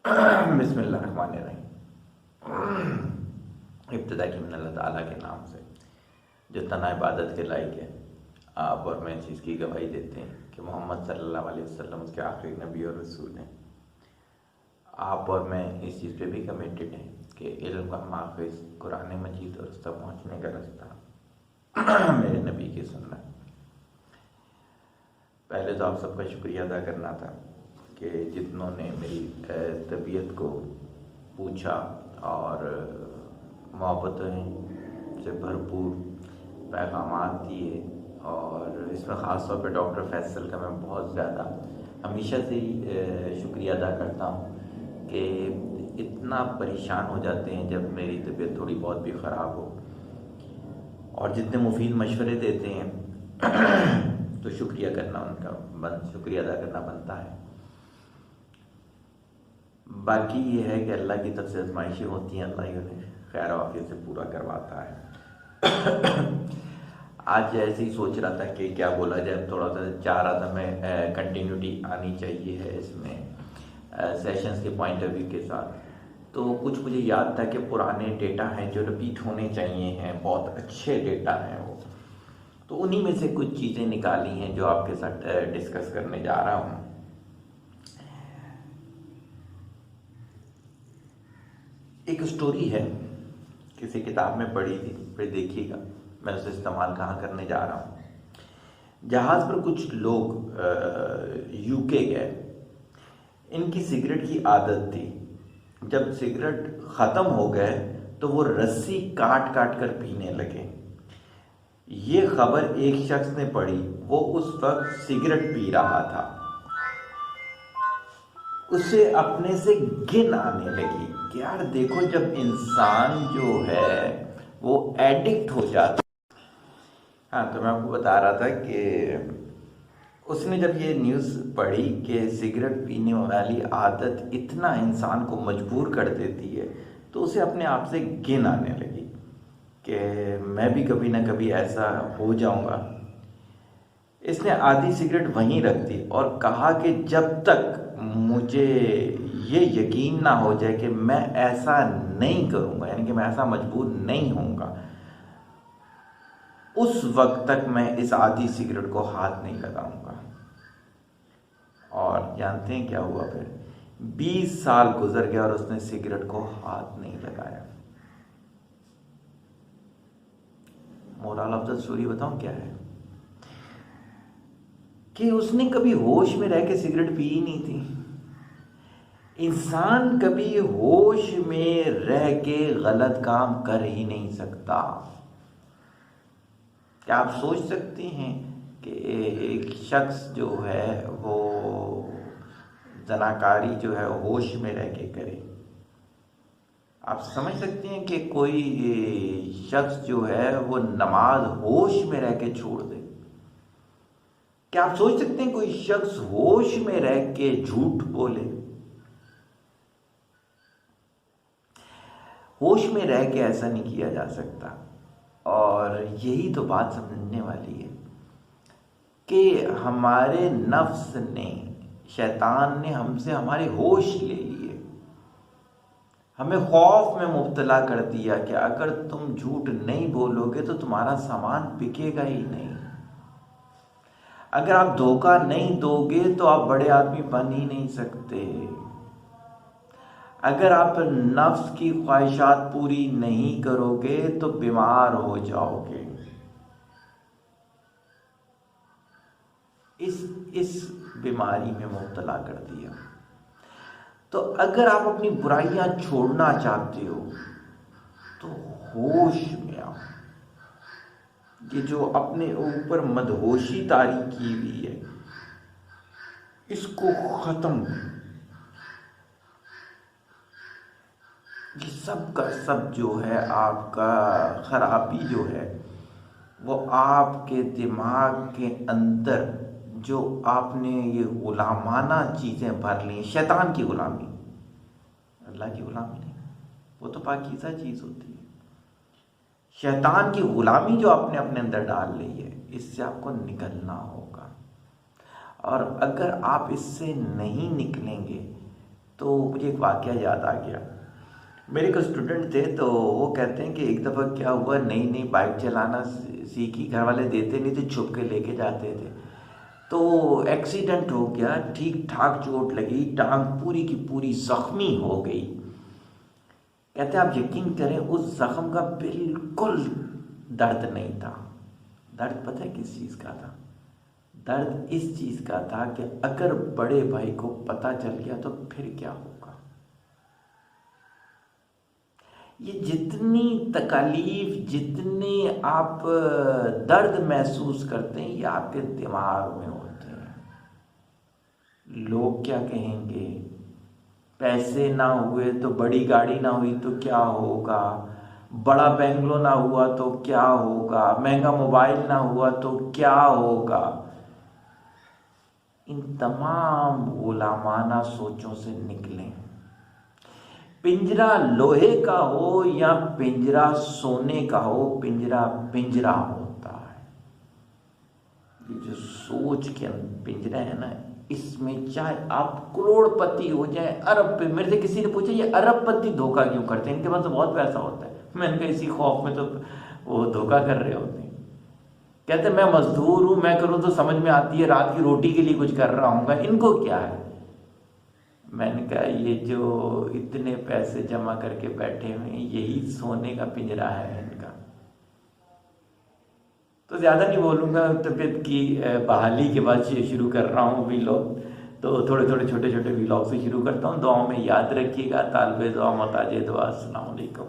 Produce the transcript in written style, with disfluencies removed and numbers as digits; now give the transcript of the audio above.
बिस्मिल्लाहिर्रहमानिर्रहीम। इब्तिदा की मिन अल्लाह ताला के नाम से जो तना इबादत के लायक है। आप और मैं इस चीज़ की गवाही देते हैं कि मोहम्मद सल्लल्लाहु अलैहि वसल्लम उसके आखिरी नबी और रसूल हैं। आप और मैं इस चीज़ पे भी कमिटेड हैं कि इल्म का माखिज़ कुरान मजीद और उस तक पहुँचने का रास्ता मेरे नबी की सुन्नत। पहले तो आप सबका शुक्रिया अदा करना था कि जितनों ने मेरी तबीयत को पूछा और मोहब्बतें से भरपूर पैगामात दिए, और इसमें ख़ास तौर पे डॉक्टर फैसल का मैं बहुत ज़्यादा हमेशा से ही शुक्रिया अदा करता हूँ कि इतना परेशान हो जाते हैं जब मेरी तबीयत थोड़ी बहुत भी ख़राब हो, और जितने मुफीद मशवरे देते हैं तो शुक्रिया अदा करना बनता है। बाकी ये है कि अल्लाह की तरफ से आजमाइशें होती हैं, अल्लाह ही उन्हें खैर आफियत से पूरा करवाता है। आज ऐसे ही सोच रहा था कि क्या बोला जाए, थोड़ा सा चाह रहा था मैं कंटिन्यूटी आनी चाहिए है इसमें सेशंस के पॉइंट ऑफ व्यू के साथ। तो कुछ मुझे याद था कि पुराने डेटा हैं जो रिपीट होने चाहिए हैं, बहुत अच्छे डेटा हैं वो, तो उन्हीं में से कुछ चीज़ें निकाली हैं जो आपके साथ डिस्कस करने जा रहा हूँ। एक स्टोरी है, किसी किताब में पढ़ी थी, फिर देखिएगा मैं उसे इस्तेमाल कहाँ करने जा रहा हूँ। जहाज़ पर कुछ लोग यूके गए। इनकी सिगरेट की आदत थी, जब सिगरेट ख़त्म हो गए तो वो रस्सी काट काट कर पीने लगे। ये खबर एक शख्स ने पढ़ी, वो उस वक्त सिगरेट पी रहा था। उसे अपने से घिन आने लगी कि यार देखो, जब इंसान जो है वो एडिक्ट हो जाता। हाँ, तो मैं आपको बता रहा था कि उसने जब ये न्यूज़ पढ़ी कि सिगरेट पीने वाली आदत इतना इंसान को मजबूर कर देती है, तो उसे अपने आप से घिन आने लगी कि मैं भी कभी ना कभी ऐसा हो जाऊंगा। इसने आधी सिगरेट वहीं रख दी और कहा कि जब तक मुझे ये यकीन ना हो जाए कि मैं ऐसा नहीं करूंगा, यानी कि मैं ऐसा मजबूर नहीं होऊंगा, उस वक्त तक मैं इस आधी सिगरेट को हाथ नहीं लगाऊंगा। और जानते हैं क्या हुआ फिर? 20 साल गुजर गया और उसने सिगरेट को हाथ नहीं लगाया। मोरल ऑफ द स्टोरी बताऊं क्या है? कि उसने कभी होश में रह के सिगरेट पी ही नहीं थी। इंसान कभी होश में रह के गलत काम कर ही नहीं सकता। क्या आप सोच सकते हैं कि एक शख्स जो है वो जनाकारी जो है होश में रह के करे? आप समझ सकते हैं कि कोई शख्स जो है वो नमाज होश में रह के छोड़ दे? क्या आप सोच सकते हैं कोई शख्स होश में रह के झूठ बोले? होश में रह के ऐसा नहीं किया जा सकता। और यही तो बात समझने वाली है कि हमारे नफ्स ने, शैतान ने हमसे हमारे होश ले लिए, हमें खौफ में मुब्तला कर दिया कि अगर तुम झूठ नहीं बोलोगे तो तुम्हारा सामान बिकेगा ही नहीं, अगर आप धोखा नहीं दोगे तो आप बड़े आदमी बन ही नहीं सकते, अगर आप नफ्स की ख्वाहिशात पूरी नहीं करोगे तो बीमार हो जाओगे। इस बीमारी में मुब्तला कर दिया। तो अगर आप अपनी बुराइयां छोड़ना चाहते हो तो होश में आओ। ये जो अपने ऊपर मदहोशी तारी की हुई है, इसको खत्म करो। ये सब का सब जो है आपका खराबी जो है वो आपके दिमाग के अंदर जो आपने ये गुलामाना चीज़ें भर ली, शैतान की गुलामी, अल्लाह की गुलामी नहीं, वो तो पाकीज़ा चीज़ होती है। शैतान की गुलामी जो आपने अपने अंदर डाल ली है, इससे आपको निकलना होगा। और अगर आप इससे नहीं निकलेंगे तो मुझे एक वाकया याद आ गया। मेरे एक स्टूडेंट थे, तो वो कहते हैं कि एक दफ़ा क्या हुआ, नई नई बाइक चलाना सीखी, घर वाले देते नहीं थे, छुप के लेके जाते थे। तो एक्सीडेंट हो गया, ठीक ठाक चोट लगी, टांग पूरी की पूरी जख्मी हो गई। कहते आप यकीन करें, उस जख्म का बिल्कुल दर्द नहीं था। दर्द पता है किस चीज़ का था? दर्द इस चीज़ का था कि अगर बड़े भाई को पता चल गया तो फिर क्या होगा। ये जितनी तकलीफ, जितने आप दर्द महसूस करते हैं, ये आपके दिमाग में होते हैं। लोग क्या कहेंगे, पैसे ना हुए तो, बड़ी गाड़ी ना हुई तो क्या होगा, बड़ा बंगलो ना हुआ तो क्या होगा, महंगा मोबाइल ना हुआ तो क्या होगा। इन तमाम गुलामाना सोचों से निकलें। पिंजरा लोहे का हो या पिंजरा सोने का हो, पिंजरा पिंजरा होता है। ये जो सोच के पिंजरा है ना, इसमें चाहे आप करोड़पति हो जाए, अरबपति। मेरे से किसी ने पूछा ये अरबपति धोखा क्यों करते हैं, इनके पास तो बहुत पैसा होता है। मैंने कहा इसी खौफ में तो वो धोखा कर रहे होते हैं। कहते मैं मजदूर हूं, मैं करूं तो समझ में आती है, रात की रोटी के लिए कुछ कर रहा हूँ, इनको क्या है। मैंने कहा ये जो इतने पैसे जमा करके बैठे हुए हैं, यही सोने का पिंजरा है इनका। तो ज़्यादा नहीं बोलूँगा, तबीयत की बहाली के बाद शुरू कर रहा हूँ व्लॉग। तो थोड़े थोड़े छोटे छोटे व्लॉग से शुरू करता हूँ। दुआओं में याद रखिएगा। तालिबे दुआ, मोहताजे दुआ। अस्सलाम वालेकुम।